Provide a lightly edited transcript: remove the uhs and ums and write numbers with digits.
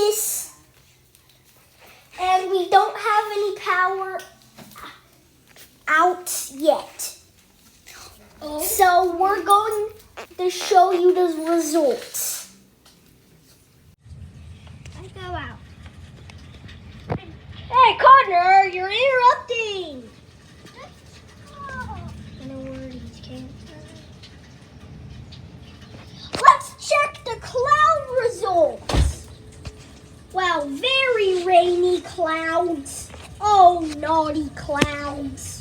this, and we don't have any power out yet. Oh. So we're going to show you the results. I go out. Hey, Connor, you're interrupting. I know where these came from. Let's check the cloud results. Wow, very rainy clouds. Oh, naughty clouds.